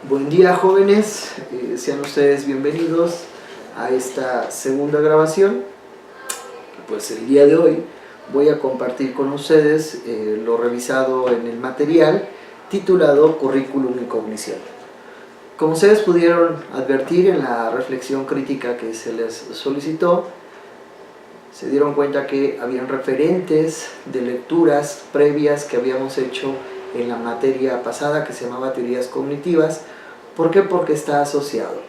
Buen día, jóvenes, sean ustedes bienvenidos a esta segunda grabación. Pues el día de hoy voy a compartir con ustedes lo revisado en el material titulado Currículum y Cognición. Como ustedes pudieron advertir en la reflexión crítica que se les solicitó, se dieron cuenta que habían referentes de lecturas previas que habíamos hecho en la materia pasada que se llamaba Teorías Cognitivas. ¿Por qué? Porque está asociado.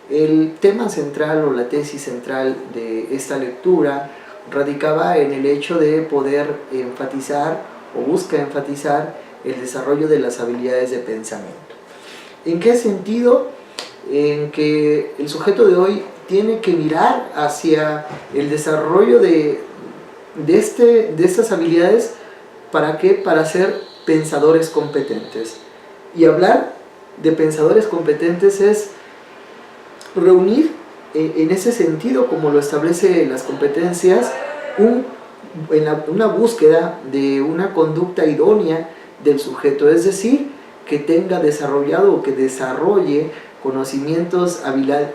El tema central o la tesis central de esta lectura radicaba en el hecho de poder enfatizar o busca enfatizar el desarrollo de las habilidades de pensamiento. ¿En qué sentido? En que el sujeto de hoy tiene que mirar hacia el desarrollo de estas habilidades. ¿Para qué? Para ser pensadores competentes. Y hablar de pensadores competentes es reunir en ese sentido, como lo establece las competencias, una búsqueda de una conducta idónea del sujeto, es decir, que tenga desarrollado o que desarrolle conocimientos,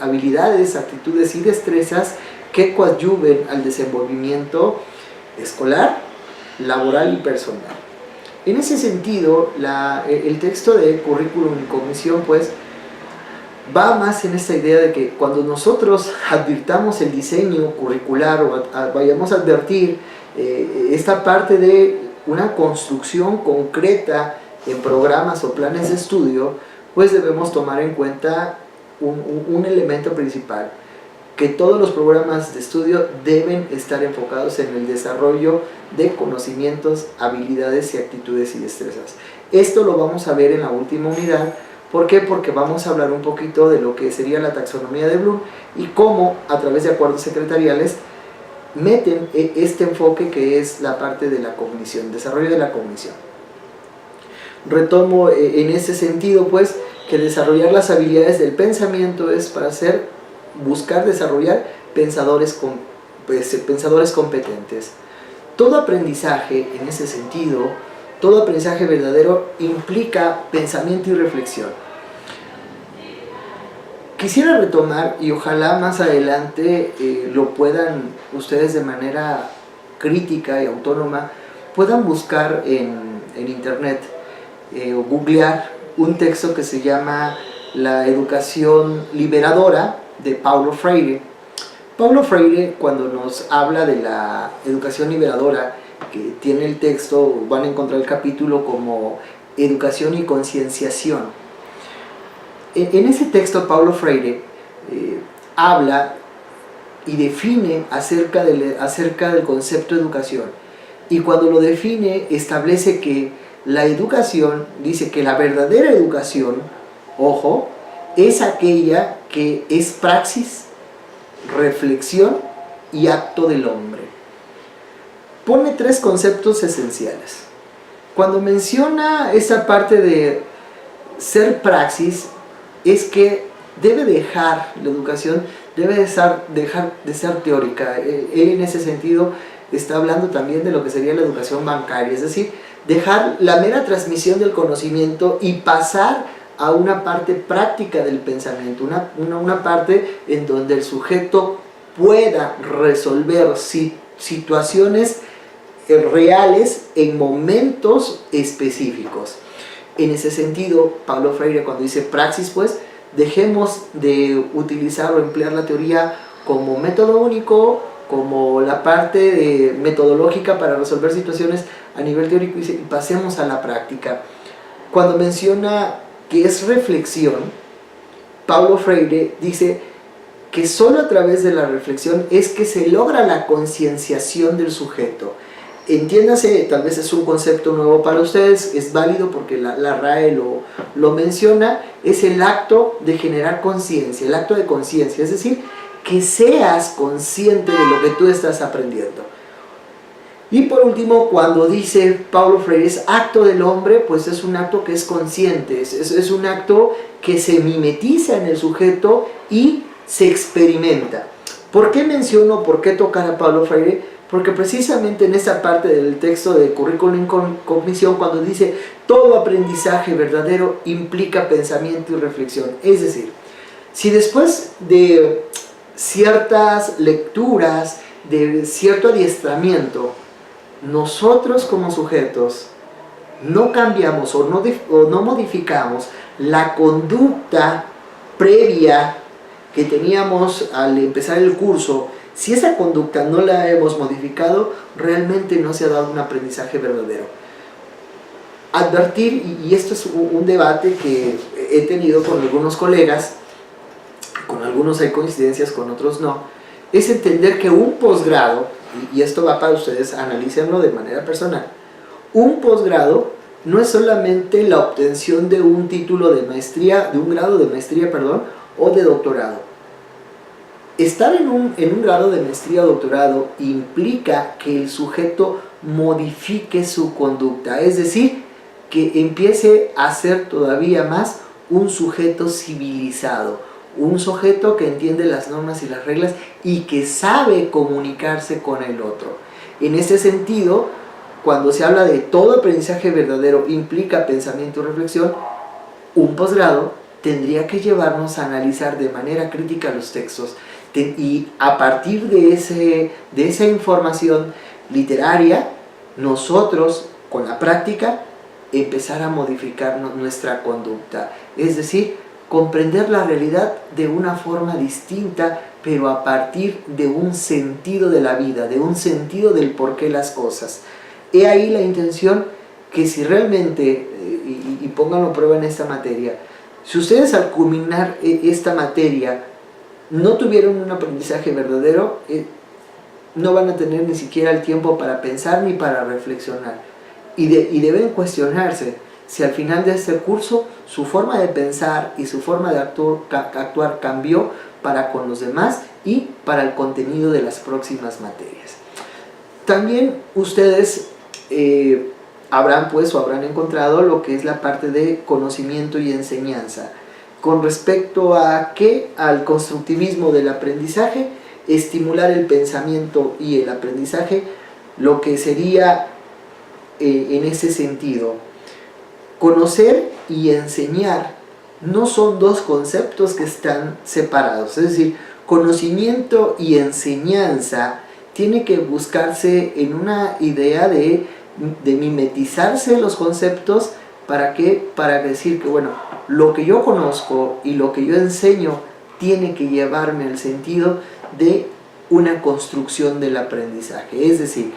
habilidades, actitudes y destrezas que coadyuven al desenvolvimiento escolar, laboral y personal. En ese sentido, el texto de Currículum y Cognición pues va más en esta idea de que cuando nosotros advirtamos el diseño curricular o vayamos a advertir esta parte de una construcción concreta en programas o planes de estudio, pues debemos tomar en cuenta un elemento principal, que todos los programas de estudio deben estar enfocados en el desarrollo de conocimientos, habilidades y actitudes y destrezas. Esto lo vamos a ver en la última unidad. ¿Por qué? Porque vamos a hablar un poquito de lo que sería la taxonomía de Bloom y cómo a través de acuerdos secretariales meten este enfoque que es la parte de la cognición, desarrollo de la cognición. Retomo en ese sentido pues que desarrollar las habilidades del pensamiento es para buscar desarrollar pensadores competentes. Todo aprendizaje en ese sentido, todo aprendizaje verdadero implica pensamiento y reflexión. Quisiera retomar, y ojalá más adelante lo puedan ustedes de manera crítica y autónoma, puedan buscar en internet o googlear un texto que se llama La educación liberadora de Paulo Freire. Paulo Freire, cuando nos habla de la educación liberadora, que tiene el texto, van a encontrar el capítulo como educación y concienciación. En ese texto Paulo Freire habla y define acerca del concepto de educación, y cuando lo define establece que la educación, dice que la verdadera educación, ojo, es aquella que es praxis, reflexión y acto del hombre. Pone tres conceptos esenciales. Cuando menciona esa parte de ser praxis, es que debe dejar la educación, debe dejar de ser teórica. Él en ese sentido está hablando también de lo que sería la educación bancaria, es decir, dejar la mera transmisión del conocimiento y pasar a una parte práctica del pensamiento, una parte en donde el sujeto pueda resolver situaciones reales en momentos específicos. En ese sentido, Paulo Freire, cuando dice praxis, pues dejemos de utilizar o emplear la teoría como método único, como la parte metodológica para resolver situaciones a nivel teórico, y pasemos a la práctica. Cuando menciona que es reflexión, Paulo Freire dice que solo a través de la reflexión es que se logra la concienciación del sujeto. Entiéndase, tal vez es un concepto nuevo para ustedes, es válido porque la RAE lo menciona, es el acto de generar conciencia, el acto de conciencia, es decir, que seas consciente de lo que tú estás aprendiendo. Y por último, cuando dice Paulo Freire es acto del hombre, pues es un acto que es consciente, es un acto que se mimetiza en el sujeto y se experimenta. ¿Por qué menciono, por qué tocar a Paulo Freire? porque precisamente en esa parte del texto de Currículum con Cognición, cuando dice todo aprendizaje verdadero implica pensamiento y reflexión, es decir, si después de ciertas lecturas, de cierto adiestramiento, nosotros como sujetos no cambiamos o no modificamos la conducta previa que teníamos al empezar el curso, si esa conducta no la hemos modificado, realmente no se ha dado un aprendizaje verdadero. Advertir, y esto es un debate que he tenido con algunos colegas, con algunos hay coincidencias, con otros no, es entender que un posgrado, y esto va para ustedes, analícenlo de manera personal, un posgrado no es solamente la obtención de un título de maestría, de un grado de maestría, perdón, o de doctorado. Estar en un grado de maestría o doctorado implica que el sujeto modifique su conducta, es decir, que empiece a ser todavía más un sujeto civilizado, un sujeto que entiende las normas y las reglas y que sabe comunicarse con el otro. En ese sentido, cuando se habla de todo aprendizaje verdadero implica pensamiento y reflexión, un posgrado tendría que llevarnos a analizar de manera crítica los textos y a partir de esa información literaria, nosotros con la práctica empezar a modificar nuestra conducta, es decir, comprender la realidad de una forma distinta, pero a partir de un sentido de la vida, de un sentido del porqué las cosas. He ahí la intención que si realmente, y pónganlo a prueba en esta materia, si ustedes al culminar esta materia no tuvieron un aprendizaje verdadero, no van a tener ni siquiera el tiempo para pensar ni para reflexionar. Y deben cuestionarse si al final de este curso su forma de pensar y su forma de actuar cambió para con los demás y para el contenido de las próximas materias. También ustedes habrán encontrado lo que es la parte de conocimiento y enseñanza. Con respecto a qué, al constructivismo del aprendizaje, estimular el pensamiento y el aprendizaje, lo que sería en ese sentido, conocer y enseñar no son dos conceptos que están separados, es decir, conocimiento y enseñanza tiene que buscarse en una idea de mimetizarse los conceptos. ¿Para qué? Para decir que bueno, lo que yo conozco y lo que yo enseño tiene que llevarme al sentido de una construcción del aprendizaje. Es decir,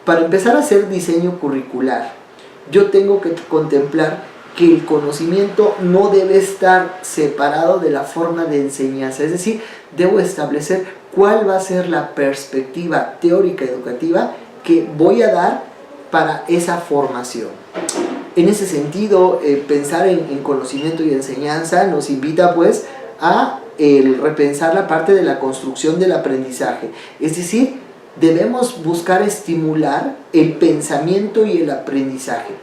para empezar a hacer diseño curricular, yo tengo que contemplar que el conocimiento no debe estar separado de la forma de enseñanza. Es decir, debo establecer cuál va a ser la perspectiva teórica educativa que voy a dar para esa formación. En ese sentido, pensar en conocimiento y enseñanza nos invita pues a repensar la parte de la construcción del aprendizaje. Es decir, debemos buscar estimular el pensamiento y el aprendizaje.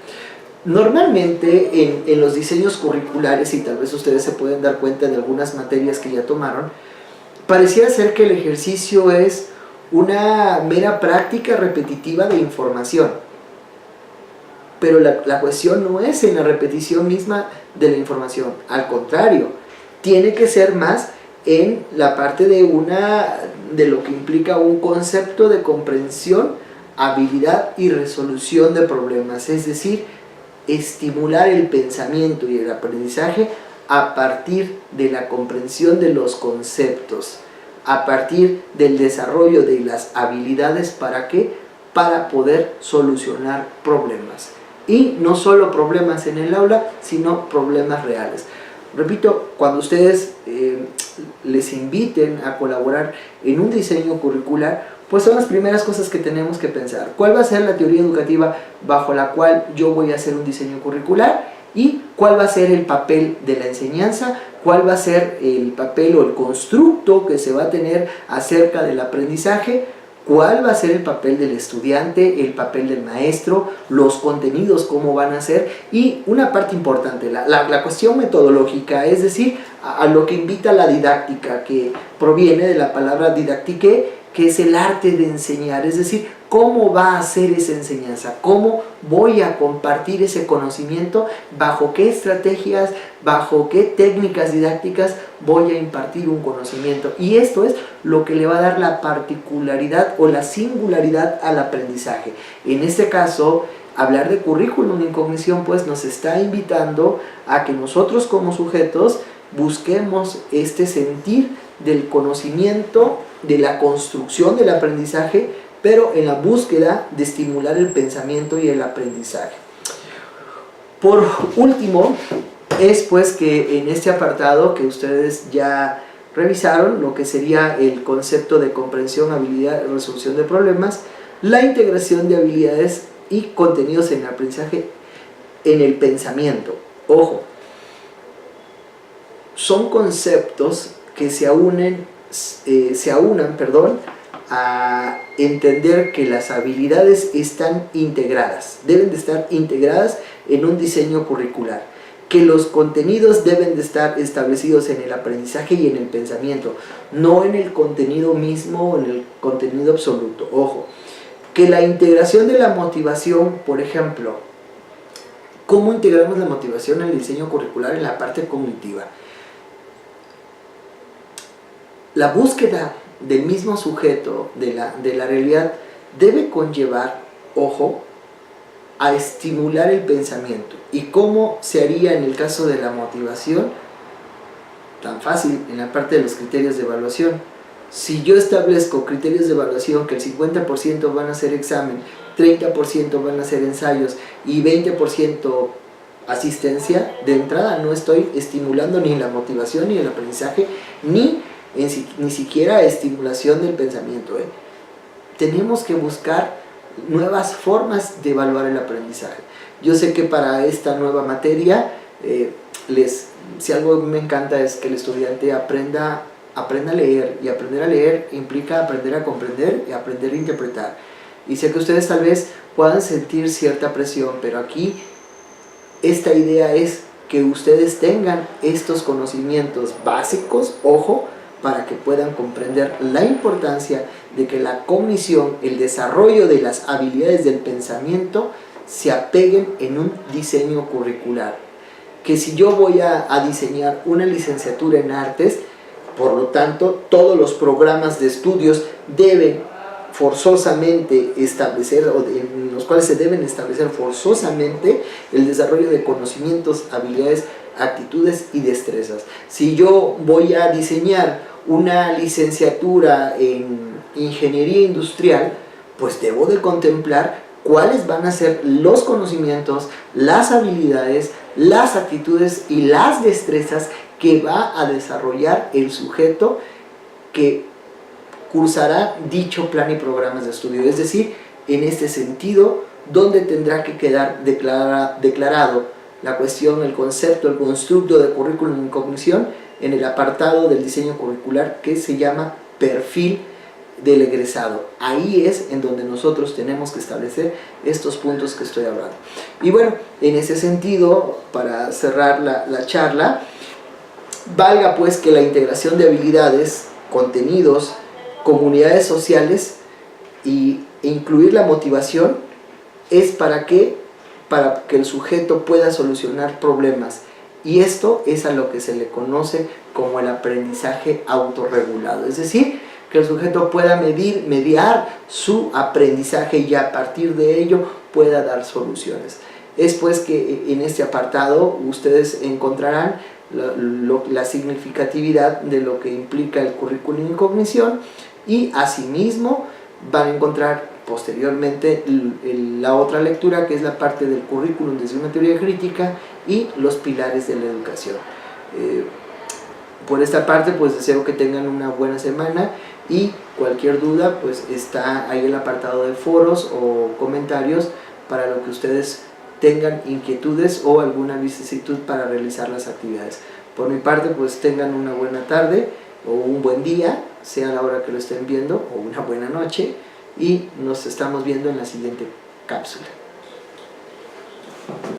Normalmente en los diseños curriculares, y tal vez ustedes se pueden dar cuenta de algunas materias que ya tomaron, pareciera ser que el ejercicio es una mera práctica repetitiva de información. Pero la cuestión no es en la repetición misma de la información, al contrario, tiene que ser más en la parte de lo que implica un concepto de comprensión, habilidad y resolución de problemas, es decir, estimular el pensamiento y el aprendizaje a partir de la comprensión de los conceptos, a partir del desarrollo de las habilidades. ¿Para qué? Para poder solucionar problemas. Y no solo problemas en el aula, sino problemas reales. Repito, cuando ustedes les inviten a colaborar en un diseño curricular, pues son las primeras cosas que tenemos que pensar. ¿Cuál va a ser la teoría educativa bajo la cual yo voy a hacer un diseño curricular? ¿Y cuál va a ser el papel de la enseñanza? ¿Cuál va a ser el papel o el constructo que se va a tener acerca del aprendizaje? ¿Cuál va a ser el papel del estudiante, el papel del maestro, los contenidos, cómo van a ser? Y una parte importante, la cuestión metodológica, es decir, a lo que invita la didáctica, que proviene de la palabra didactique, que es el arte de enseñar, es decir, cómo va a ser esa enseñanza, cómo voy a compartir ese conocimiento, bajo qué estrategias, bajo qué técnicas didácticas voy a impartir un conocimiento. Y esto es lo que le va a dar la particularidad o la singularidad al aprendizaje. En este caso, hablar de currículum en cognición pues nos está invitando a que nosotros como sujetos busquemos este sentir del conocimiento, de la construcción del aprendizaje, pero en la búsqueda de estimular el pensamiento y el aprendizaje. Por último, es pues que en este apartado que ustedes ya revisaron, lo que sería el concepto de comprensión, habilidad y resolución de problemas, la integración de habilidades y contenidos en el aprendizaje en el pensamiento. Ojo, son conceptos que se aunan a entender que las habilidades están integradas, deben de estar integradas en un diseño curricular, que los contenidos deben de estar establecidos en el aprendizaje y en el pensamiento, no en el contenido mismo o en el contenido absoluto. Ojo, que la integración de la motivación, por ejemplo, ¿cómo integramos la motivación en el diseño curricular en la parte cognitiva? La búsqueda del mismo sujeto, de la realidad, debe conllevar, ojo, a estimular el pensamiento. ¿Y cómo se haría en el caso de la motivación? Tan fácil, en la parte de los criterios de evaluación. Si yo establezco criterios de evaluación que el 50% van a ser examen, 30% van a ser ensayos y 20% asistencia, de entrada no estoy estimulando ni la motivación ni el aprendizaje, ni siquiera estimulación del pensamiento. Tenemos que buscar nuevas formas de evaluar el aprendizaje. Yo sé que para esta nueva materia, si algo me encanta es que el estudiante aprenda a leer, y aprender a leer implica aprender a comprender y aprender a interpretar. Y sé que ustedes tal vez puedan sentir cierta presión, pero aquí esta idea es que ustedes tengan estos conocimientos básicos, ojo, para que puedan comprender la importancia de que la cognición, el desarrollo de las habilidades del pensamiento se apeguen en un diseño curricular. Que si yo voy a diseñar una licenciatura en artes, por lo tanto, todos los programas de estudios deben forzosamente establecer, en los cuales se deben establecer forzosamente el desarrollo de conocimientos, habilidades, actitudes y destrezas. Si yo voy a diseñar una licenciatura en ingeniería industrial, pues debo de contemplar cuáles van a ser los conocimientos, las habilidades, las actitudes y las destrezas que va a desarrollar el sujeto que cursará dicho plan y programas de estudio. Es decir, en este sentido, donde tendrá que quedar declarado la cuestión, el concepto, el constructo de currículum en cognición en el apartado del diseño curricular que se llama perfil del egresado. Ahí es en donde nosotros tenemos que establecer estos puntos que estoy hablando. Y bueno, en ese sentido, para cerrar la charla, valga pues que la integración de habilidades, contenidos, comunidades sociales e incluir la motivación es para que el sujeto pueda solucionar problemas, y esto es a lo que se le conoce como el aprendizaje autorregulado, es decir, que el sujeto pueda mediar su aprendizaje y a partir de ello pueda dar soluciones. Es pues que en este apartado ustedes encontrarán la significatividad de lo que implica el currículum en cognición, y asimismo van a encontrar posteriormente la otra lectura, que es la parte del currículum desde una teoría crítica y los pilares de la educación. Por esta parte pues deseo que tengan una buena semana, y cualquier duda pues está ahí el apartado de foros o comentarios para lo que ustedes tengan inquietudes o alguna vicisitud para realizar las actividades. Por mi parte pues tengan una buena tarde o un buen día, sea la hora que lo estén viendo, o una buena noche, y nos estamos viendo en la siguiente cápsula.